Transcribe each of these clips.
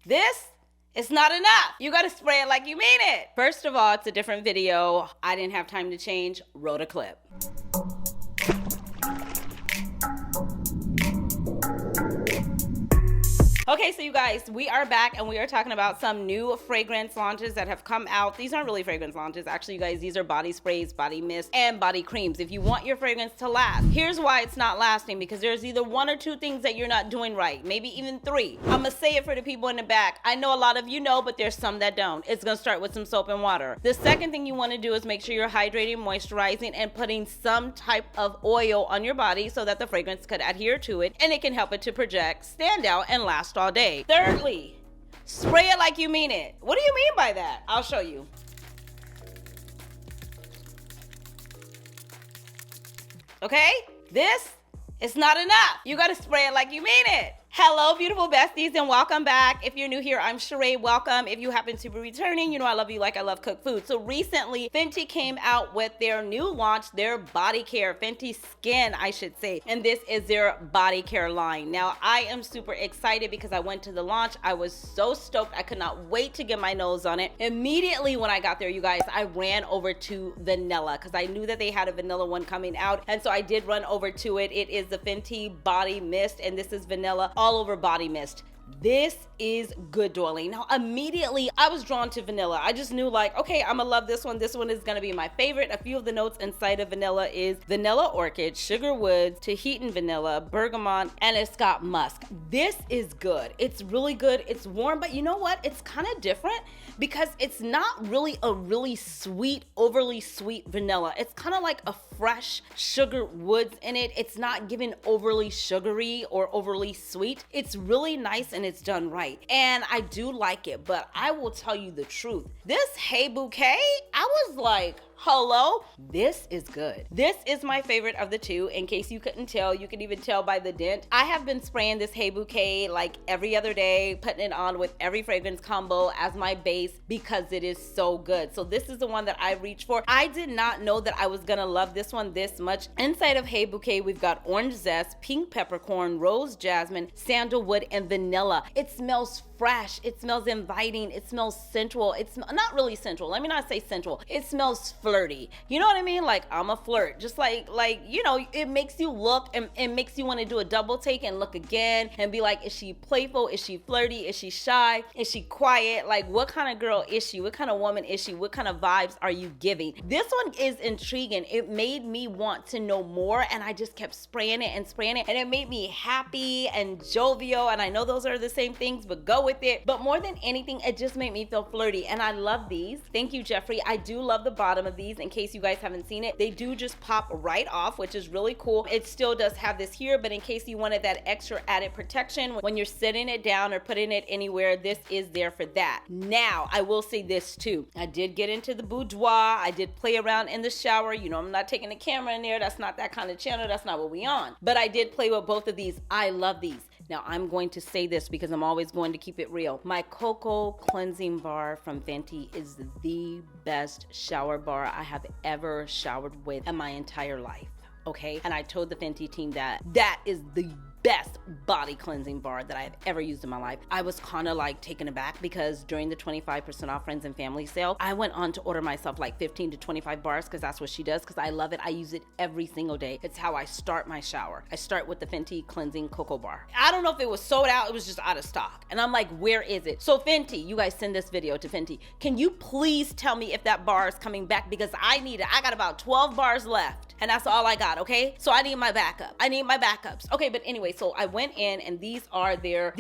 This it's not enough. You gotta spray it like you mean it. First of all, it's a different video. I didn't have time to change, wrote a clip. Okay, so you guys, we are back and we are talking about some new fragrance launches that have come out. These aren't really fragrance launches. Actually, you guys, these are body sprays, body mist, and body creams. If you want your fragrance to last, here's why it's not lasting, because there's either one or two things that you're not doing right, maybe even three. I'm gonna say it for the people in the back. I know a lot of you know, but there's some that don't. It's gonna start with some soap and water. The second thing you wanna do is make sure you're hydrating, moisturizing, and putting some type of oil on your body so that the fragrance could adhere to it and it can help it to project, stand out, and last all day. Thirdly, spray it like you mean it. What do you mean by that? I'll show you. Okay? This is not enough. You gotta spray it like you mean it. Hello, beautiful besties, and welcome back. If you're new here, I'm Sheree. Welcome. If you happen to be returning, you know I love you like I love cooked food. So recently, Fenty came out with their new launch, their body care, Fenty Skin, I should say. And this is their body care line. Now, I am super excited because I went to the launch. I was so stoked. I could not wait to get my nose on it. Immediately when I got there, you guys, I ran over to vanilla because I knew that they had a vanilla one coming out. And so I did run over to it. It is the Fenty Body Mist, and this is vanilla all over body mist. This is good, darling. Now, immediately, I was drawn to vanilla. I just knew, like, okay, I'm gonna love this one. This one is gonna be my favorite. A few of the notes inside of vanilla is vanilla orchid, sugar wood, Tahitian vanilla, bergamot, and it's got musk. This is good. It's really good. It's warm, but you know what? It's kind of different because it's not really a really sweet, overly sweet vanilla. It's kind of like a fresh sugar woods in it. It's not given overly sugary or overly sweet. It's really nice and it's done right. And I do like it, but I will tell you the truth. This Hey Bouquet, I was like, hello, this is good. This is my favorite of the two. In case you couldn't tell, you can even tell by the dent. I have been spraying this Hey Bouquet like every other day, putting it on with every fragrance combo as my base because it is so good. So this is the one that I reach for. I did not know that I was gonna love this one this much. Inside of Hey Bouquet, we've got orange zest, pink peppercorn, rose jasmine, sandalwood, and vanilla. It smells fresh. It smells inviting. It smells sensual. It's not really sensual. Let me not say sensual. It smells flirty. You know what I mean? Like, I'm a flirt. Just like, you know, it makes you look and it makes you want to do a double take and look again and be like, is she playful? Is she flirty? Is she shy? Is she quiet? Like, what kind of girl is she? What kind of woman is she? What kind of vibes are you giving? This one is intriguing. It made me want to know more, and I just kept spraying it, and it made me happy and jovial. And I know those are the same things, but go with it. But more than anything, it just made me feel flirty, and I love these. Thank you, Jeffrey. I do love the bottom of these. In case you guys haven't seen it, they do just pop right off, which is really cool. It still does have this here, but in case you wanted that extra added protection when you're sitting it down or putting it anywhere, this is there for that. Now, I will say this too. I did get into the boudoir. I did play around in the shower. You know, I'm not taking the camera in there. That's not that kind of channel. That's not what we on. But I did play with both of these. I love these. Now, I'm going to say this because I'm always going to keep it real. My Cocoa Cleansing Bar from Fenty is the best shower bar I have ever showered with in my entire life, okay? And I told the Fenty team that that is the best body cleansing bar that I've ever used in my life. I was kind of like taken aback because during the 25% off friends and family sale, I went on to order myself like 15 to 25 bars because that's what she does, because I love it. I use it every single day. It's how I start my shower. I start with the Fenty Cleansing Cocoa Bar. I don't know if it was sold out, it was just out of stock. And I'm like, where is it? So Fenty, you guys send this video to Fenty. Can you please tell me if that bar is coming back, because I need it. I got about 12 bars left and that's all I got, okay? So I need my backup. I need my backups. Okay, but anyway, so I went in and these are their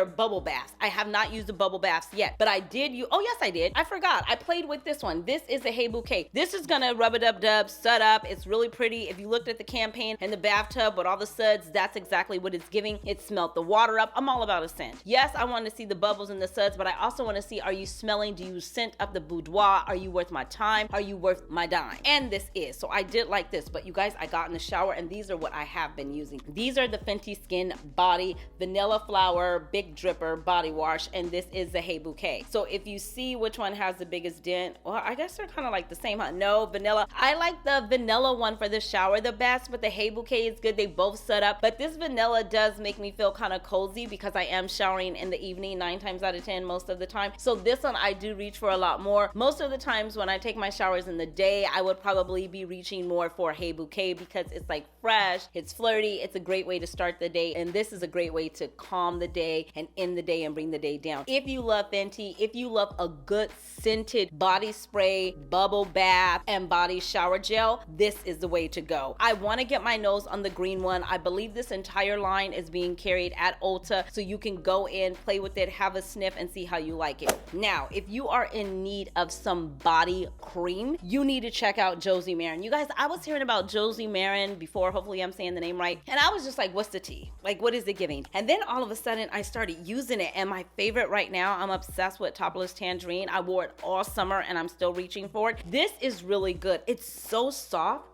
bubble baths. I have not used the bubble baths yet, but I did oh yes I did. I forgot. I played with this one. This is a Hey Bouquet. This is gonna rub a dub dub, sud up. It's really pretty. If you looked at the campaign in the bathtub with all the suds, that's exactly what it's giving. It smelled the water up. I'm all about a scent. Yes, I want to see the bubbles and the suds, but I also want to see, are you smelling? Do you scent up the boudoir? Are you worth my time? Are you worth my dime? And this is. So I did like this, but you guys, I got in the shower and these are what I have been using. These are the Fenty Skin Body Vanilla Flower Big Dripper Body Wash, and this is the Hey Bouquet. So if you see which one has the biggest dent, well, I guess they're kind of like the same, huh? No, vanilla. I like the vanilla one for the shower the best, but the Hey Bouquet is good. They both set up, but this vanilla does make me feel kind of cozy because I am showering in the evening 9 times out of 10 most of the time. So this one I do reach for a lot more. Most of the times when I take my showers in the day, I would probably be reaching more for Hey Bouquet because it's like fresh, it's flirty, it's a great way to start the day, and this is a great way to calm the day and end the day and bring the day down. If you love Fenty, if you love a good scented body spray, bubble bath, and body shower gel, this is the way to go. I want to get my nose on the green one. I believe this entire line is being carried at Ulta, so you can go in, play with it, have a sniff, and see how you like it. Now, if you are in need of some body cream, you need to check out Josie Maran. You guys, I was hearing about Josie Maran before, hopefully I'm saying the name right, and I was just like, what's the tea? Like, what is it giving? And then all of a sudden, I started using it, and my favorite right now, I'm obsessed with Topless Tangerine. I wore it all summer, and I'm still reaching for it. This is really good. It's so soft.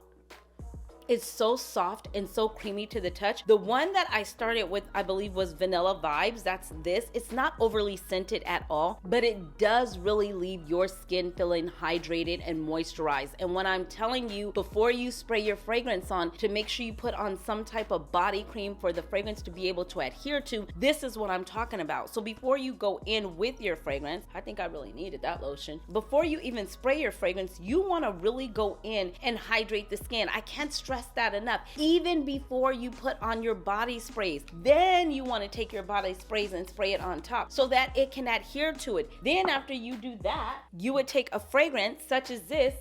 It's so soft and so creamy to the touch. The one that I started with, I believe, was Vanilla Vibes. That's this. It's not overly scented at all, but it does really leave your skin feeling hydrated and moisturized. And when I'm telling you, before you spray your fragrance on, to make sure you put on some type of body cream for the fragrance to be able to adhere to, this is what I'm talking about. So before you go in with your fragrance, I think I really needed that lotion. Before you even spray your fragrance, you want to really go in and hydrate the skin. I can't stress that enough. Even before you put on your body sprays, then you want to take your body sprays and spray it on top so that it can adhere to it. Then after you do that, you would take a fragrance such as this.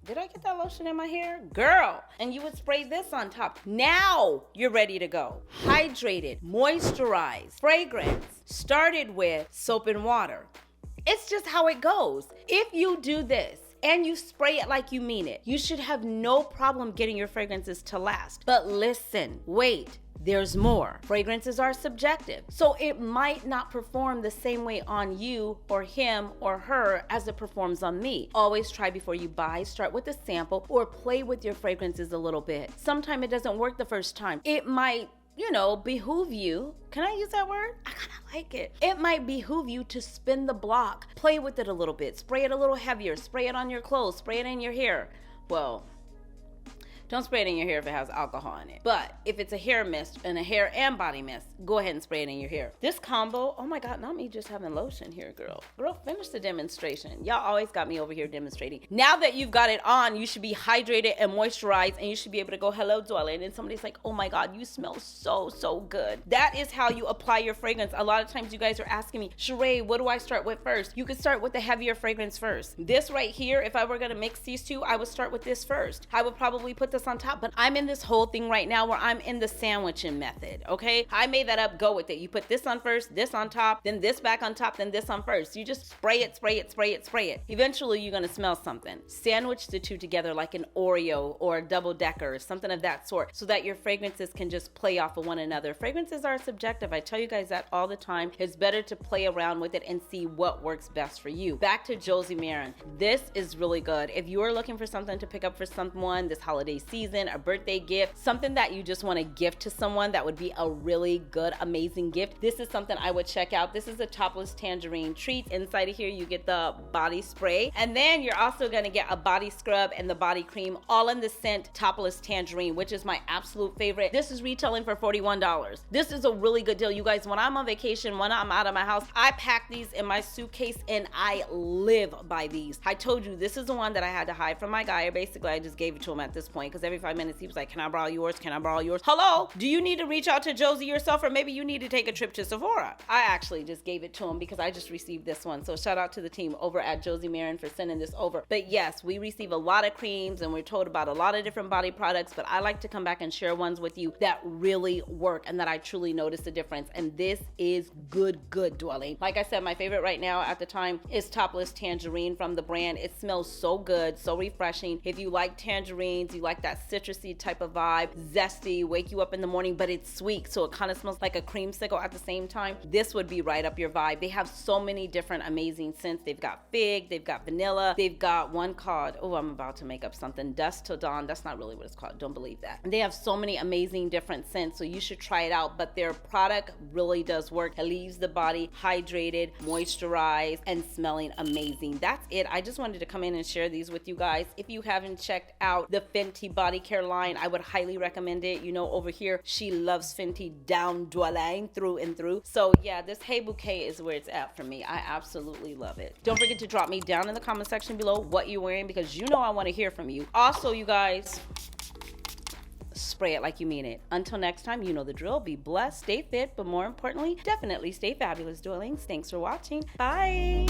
Did I get that lotion in my hair? Girl. And you would spray this on top. Now you're ready to go. Hydrated, moisturized, fragrance. Started with soap and water. It's just how it goes. If you do this, and you spray it like you mean it, you should have no problem getting your fragrances to last. But listen, wait, there's more. Fragrances are subjective, so it might not perform the same way on you or him or her as it performs on me. Always try before you buy. Start with a sample or play with your fragrances a little bit. Sometimes it doesn't work the first time. It might, behoove you. Can I use that word? I kind of like it. It might behoove you to spin the block. Play with it a little bit. Spray it a little heavier. Spray it on your clothes. Spray it in your hair. Well, don't spray it in your hair if it has alcohol in it. But if it's a hair mist and a hair and body mist, go ahead and spray it in your hair. This combo, oh my God, not me just having lotion here, girl. Girl, finish the demonstration. Y'all always got me over here demonstrating. Now that you've got it on, you should be hydrated and moisturized, and you should be able to go, hello, darling. And somebody's like, oh my God, you smell so, so good. That is how you apply your fragrance. A lot of times you guys are asking me, Sheree, what do I start with first? You could start with the heavier fragrance first. This right here, if I were gonna mix these two, I would start with this first. I would probably put this on top, but I'm in this whole thing right now where I'm in the sandwiching method, okay? I made that up, go with it. You put this on first, this on top, then this back on top, then this on first. You just spray it, spray it, spray it, spray it. Eventually, you're gonna smell something. Sandwich the two together like an Oreo or a double-decker, something of that sort, so that your fragrances can just play off of one another. Fragrances are subjective. I tell you guys that all the time. It's better to play around with it and see what works best for you. Back to Josie Maran. This is really good. If you are looking for something to pick up for someone this holiday season, a birthday gift, something that you just want to gift to someone that would be a really good, amazing gift, this is something I would check out. This is a Topless Tangerine treat. Inside of here, you get the body spray, and then you're also going to get a body scrub and the body cream, all in the scent Topless Tangerine, which is my absolute favorite. This is retailing for $41. This is a really good deal. You guys, when I'm on vacation, when I'm out of my house, I pack these in my suitcase and I live by these. I told you, this is the one that I had to hide from my guy, or basically I just gave it to him at this point, because every 5 minutes he was like, can I borrow yours? Can I borrow yours? Hello? Do you need to reach out to Josie yourself, or maybe you need to take a trip to Sephora? I actually just gave it to him because I just received this one. So shout out to the team over at Josie Maran for sending this over. But yes, we receive a lot of creams and we're told about a lot of different body products, but I like to come back and share ones with you that really work and that I truly notice the difference. And this is good, darling. Like I said, my favorite right now at the time is Topless Tangerine from the brand. It smells so good, so refreshing. If you like tangerines, you like that citrusy type of vibe, zesty, wake you up in the morning, but it's sweet, so it kind of smells like a creamsicle at the same time. This would be right up your vibe. They have so many different amazing scents. They've got fig, they've got vanilla, they've got one called, oh, I'm about to make up something, Dust Till Dawn. That's not really what it's called. Don't believe that. They have so many amazing different scents, so you should try it out. But their product really does work. It leaves the body hydrated, moisturized, and smelling amazing. That's it. I just wanted to come in and share these with you guys. If you haven't checked out the Fenty body care line, I would highly recommend it. You know, over here, she loves Fenty down dwelling through and through. So yeah, this Hey Bouquet is where it's at for me. I absolutely love it. Don't forget to drop me down in the comment section below what you're wearing, because you know I want to hear from you. Also, you guys, spray it like you mean it. Until next time, you know the drill. Be blessed, stay fit, but more importantly, definitely stay fabulous, darlings. Thanks for watching. Bye.